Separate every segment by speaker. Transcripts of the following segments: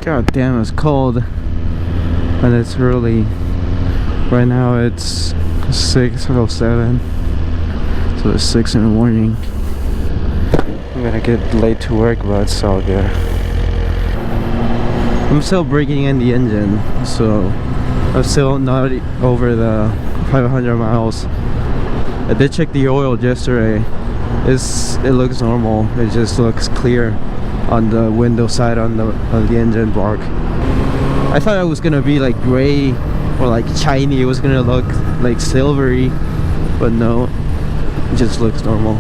Speaker 1: God damn, it's cold. And it's early. Right now it's 6:07. So it's 6 in the morning. I'm gonna get late to work, but it's all good. I'm still breaking in the engine, so I'm still not over the 500 miles. I did check the oil yesterday. It looks normal. It just looks clear on the window side on the engine block. I thought it was gonna be like gray or like shiny. It was gonna look like silvery, but no, it just looks normal.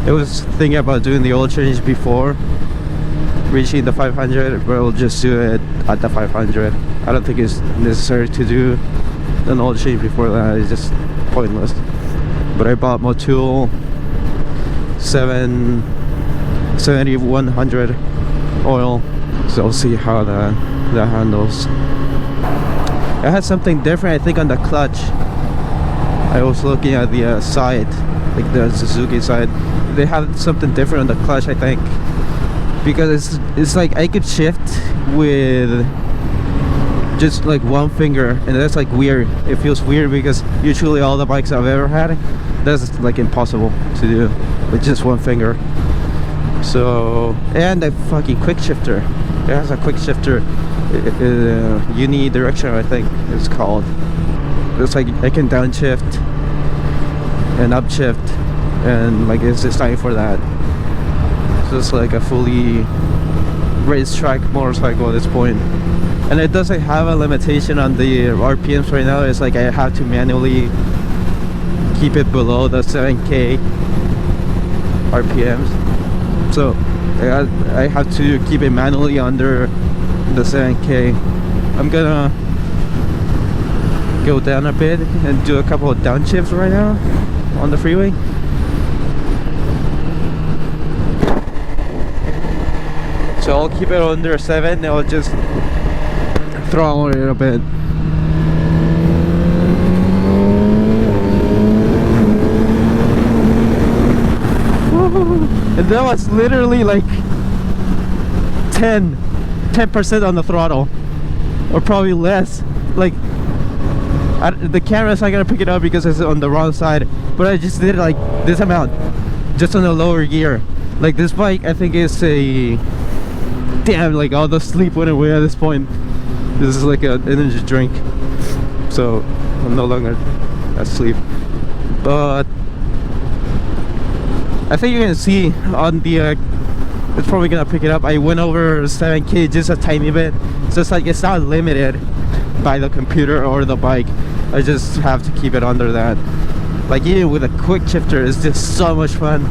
Speaker 1: I was thinking about doing the oil change before reaching the 500, but we'll just do it at the 500. I don't think it's necessary to do an oil change before that. It's just pointless. But I bought Motul 7100 oil, so I'll see how that handles. I had something different, I think, on the clutch. I was looking at the side, like the Suzuki side. They have something different on the clutch, I think, because it's like I could shift with just like one finger, and that's like weird. It feels weird because usually all the bikes I've ever had, that's like impossible to do with just one finger. So, and a fucking quick shifter. It has a quick shifter, unidirectional, I think it's called. It's like I can downshift and upshift, and like it's designed for that. So it's like a fully racetrack motorcycle at this point. And it doesn't have a limitation on the RPMs right now. It's like I have to manually keep it below the 7K RPMs. So I have to keep it manually under the 7K. I'm gonna go down a bit and do a couple of downshifts right now on the freeway. So I'll keep it under 7 and I'll just throttle it a bit. And that was literally like 10% on the throttle, or probably less. Like the camera's not gonna pick it up because it's on the wrong side, but I just did like this amount just on the lower gear. Like this bike, I think is a damn, like all the sleep went away at this point. This is like an energy drink, so I'm no longer asleep. But I think you can see on the it's probably gonna pick it up. I went over 7K just a tiny bit, so it's like it's not limited by the computer or the bike. I just have to keep it under that. Like even with a quick shifter, it's just so much fun.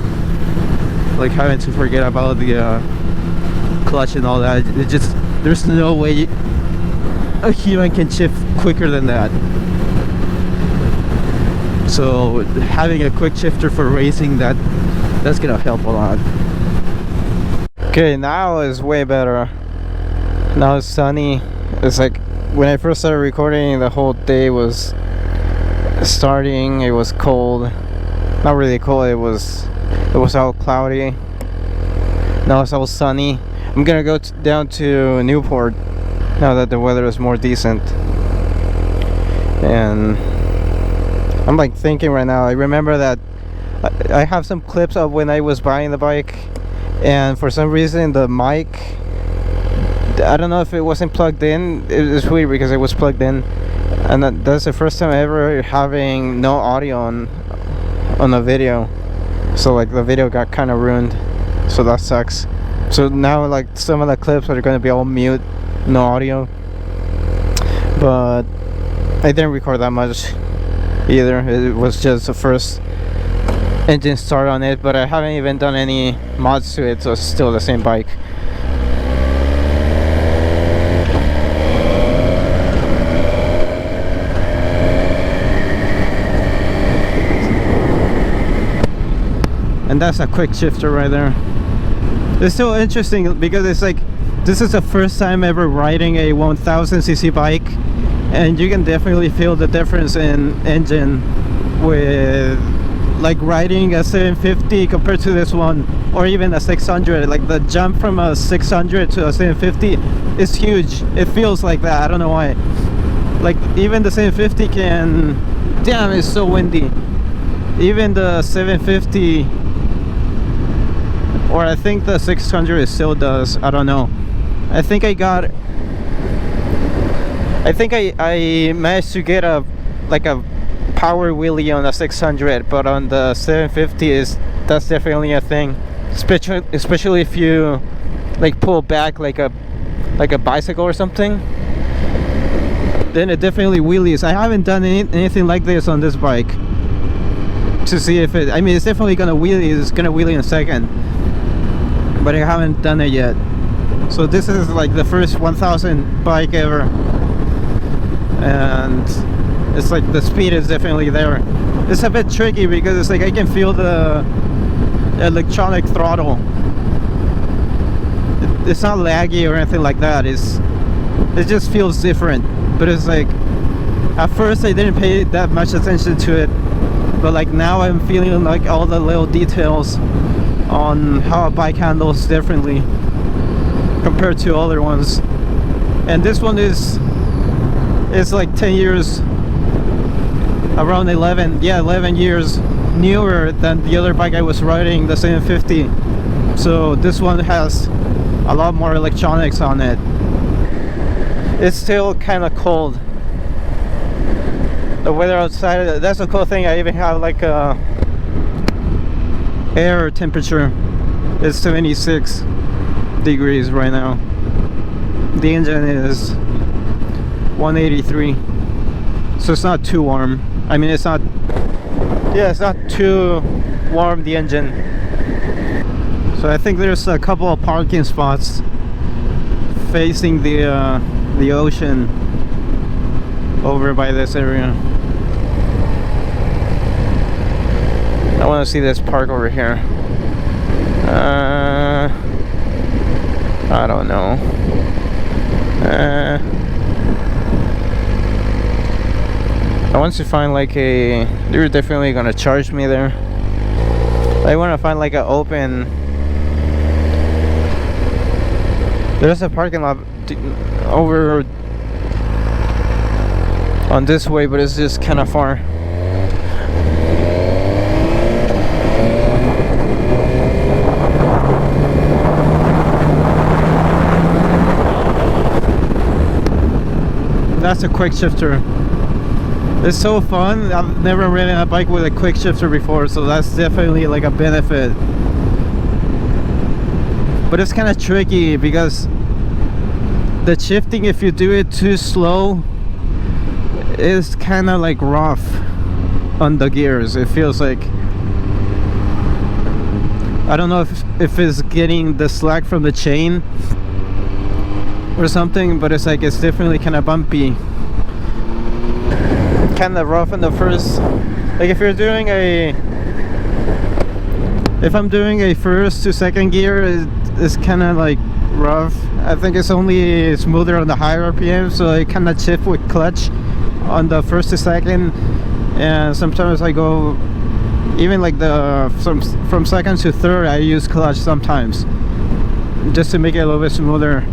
Speaker 1: Like having to forget about the clutch and all that. It just, there's no way a human can shift quicker than that. So having a quick shifter for racing, that's gonna help a lot. Okay, now is way better. Now it's sunny. It's like when I first started recording, the whole day was starting. It was cold. Not really cold. It was all cloudy. Now it's all sunny. I'm gonna go down to Newport now that the weather is more decent. And I'm like thinking right now, I remember that I have some clips of when I was buying the bike, and for some reason the mic, I don't know if it wasn't plugged in. It was weird because it was plugged in, and that's the first time ever having no audio on a video. So like the video got kind of ruined, so that sucks. So now like some of the clips are going to be all mute, no audio. But I didn't record that much either. It was just the first engine start on it, but I haven't even done any mods to it, so it's still the same bike. And that's a quick shifter right there. It's still interesting because it's like this is the first time ever riding a 1000cc bike, and you can definitely feel the difference in engine with like riding a 750 compared to this one, or even a 600. Like the jump from a 600 to a 750 it's huge. It feels like that. I don't know why. Like even the 750 can, damn, it's so windy. Even the 750, or I think the 600 still does. I don't know. I think I managed to get a power wheelie on the 600, but on the 750 that's definitely a thing. Especially if you like pull back like a bicycle or something, then it definitely wheelies. I haven't done anything like this on this bike to see if it, I mean, it's definitely gonna wheelie. It's gonna wheelie in a second, but I haven't done it yet. So this is like the first 1000 bike ever, and it's like the speed is definitely there. It's a bit tricky because it's like I can feel the electronic throttle. It's not laggy or anything like that. It just feels different. But it's like, at first I didn't pay that much attention to it, but like now I'm feeling like all the little details on how a bike handles differently compared to other ones. And this one is like 10 years, around 11 years newer than the other bike I was riding, the 750. So this one has a lot more electronics on it. It's still kind of cold. The weather outside, that's a cool thing. I even have like a air temperature. It's 76 degrees right now. The engine is 183, so it's not too warm. I mean, it's not too warm, the engine. So I think there's a couple of parking spots facing the ocean over by this area. I want to see this park over here. I don't know. I want to find like they're definitely gonna charge me there. I want to find like an open, there's a parking lot over on this way, but it's just kind of far. That's a quick shifter. It's so fun. I've never ridden a bike with a quick shifter before, so that's definitely like a benefit. But it's kind of tricky because the shifting, if you do it too slow, is kind of like rough on the gears. It feels like, I don't know if it's getting the slack from the chain or something, but it's like it's definitely kind of bumpy, kind of rough in the first, like if I'm doing a first to second gear, it's kind of like rough. I think it's only smoother on the higher RPM, so I kind of shift with clutch on the first to second, and sometimes I go even like from second to third, I use clutch sometimes just to make it a little bit smoother,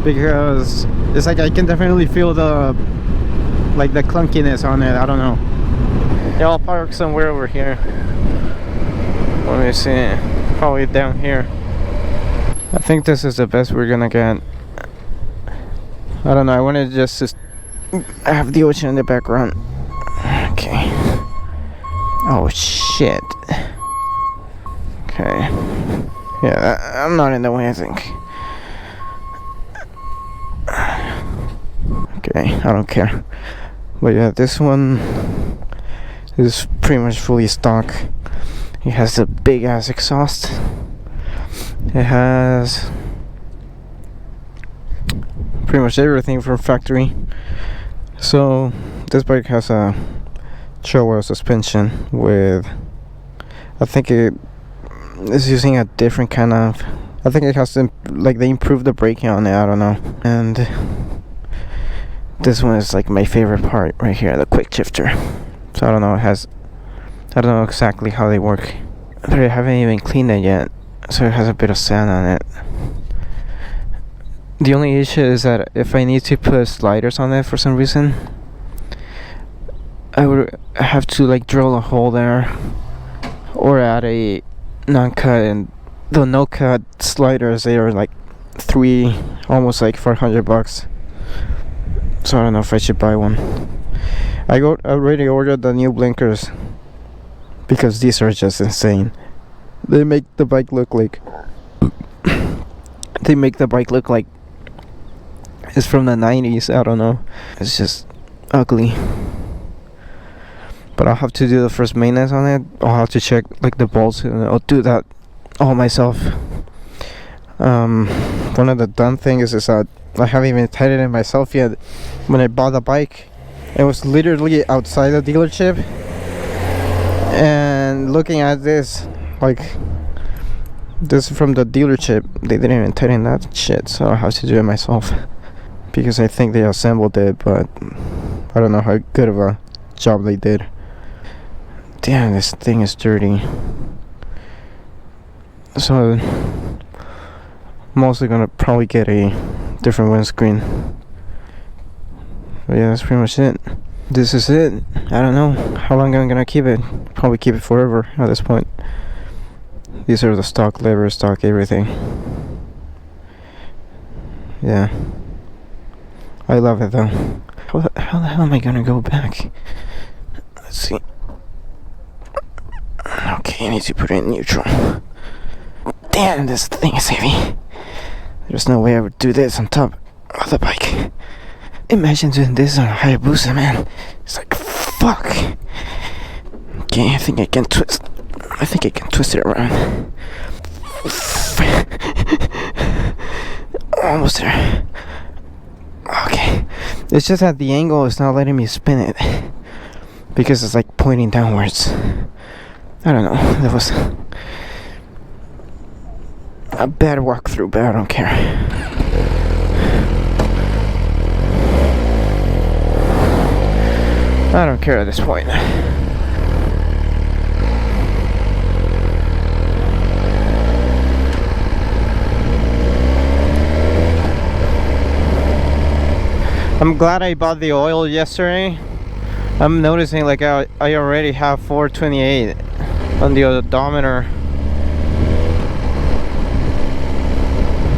Speaker 1: because it's like I can definitely feel the clunkiness on it. I don't know. Yeah, I'll park somewhere over here. Let me see, probably down here. I think this is the best we're gonna get. I don't know, I wanted just to have the ocean in the background. Okay. Oh shit. Okay. Yeah, I'm not in the way, I think. Okay, I don't care. But yeah, this one is pretty much fully stock. It has a big ass exhaust. It has pretty much everything from factory. So this bike has a Showa suspension with, I think it is using a different kind of, I think it has to, like, they improved the braking on it, I don't know. And this one is like my favorite part right here, the quick shifter. So I don't know, I don't know exactly how they work, but I haven't even cleaned it yet, so it has a bit of sand on it. The only issue is that if I need to put sliders on it for some reason, I would have to like drill a hole there or add a non-cut, and the no-cut sliders, they are like almost like $400. So I don't know if I should buy one. I already ordered the new blinkers because these are just insane. They make the bike look like it's from the 90s. I don't know. It's just ugly. But I'll have to do the first maintenance on it. I'll have to check like the bolts, and I'll do that all myself. One of the dumb things is that I haven't even tightened it myself yet. When I bought the bike, it was literally outside the dealership, and looking at this, like, this is from the dealership, they didn't even tighten that shit, so I have to do it myself because I think they assembled it, but I don't know how good of a job they did. Damn, this thing is dirty. So I'm mostly gonna probably get a different windscreen. But yeah, that's pretty much it. This is it. I don't know how long I'm gonna keep it. Probably keep it forever at this point. These are the stock levers, stock everything. Yeah, I love it though. How the hell am I gonna go back? Let's see. Okay, I need to put it in neutral. Damn, this thing is heavy. There's no way I would do this on top of the bike. Imagine doing this on a Hayabusa, man. It's like, fuck. Okay, I think I can twist it around. Almost there. Okay. It's just that the angle is not letting me spin it because it's like pointing downwards. I don't know. That was a bad walkthrough, but I don't care. I don't care at this point. I'm glad I bought the oil yesterday. I'm noticing like I already have 428 on the odometer.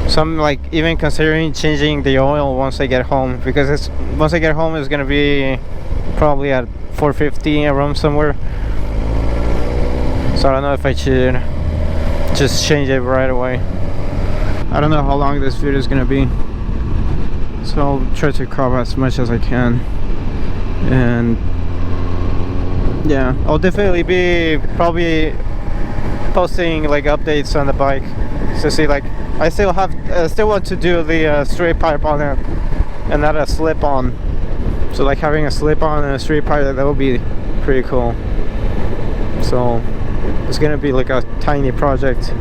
Speaker 1: So I'm like even considering changing the oil once I get home, because once I get home it's gonna be probably at 450 around somewhere. So I don't know if I should just change it right away. I don't know how long this video is gonna be, so I'll try to cover as much as I can. And yeah, I'll definitely be probably posting like updates on the bike to see, like, I still want to do the straight pipe on it and not a slip on. So like having a slip on and a straight pipe, that would be pretty cool. So it's gonna be like a tiny project.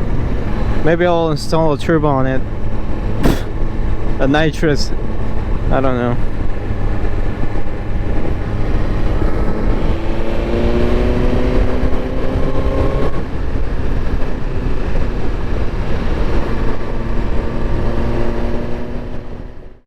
Speaker 1: Maybe I'll install a turbo on it. A nitrous, I don't know.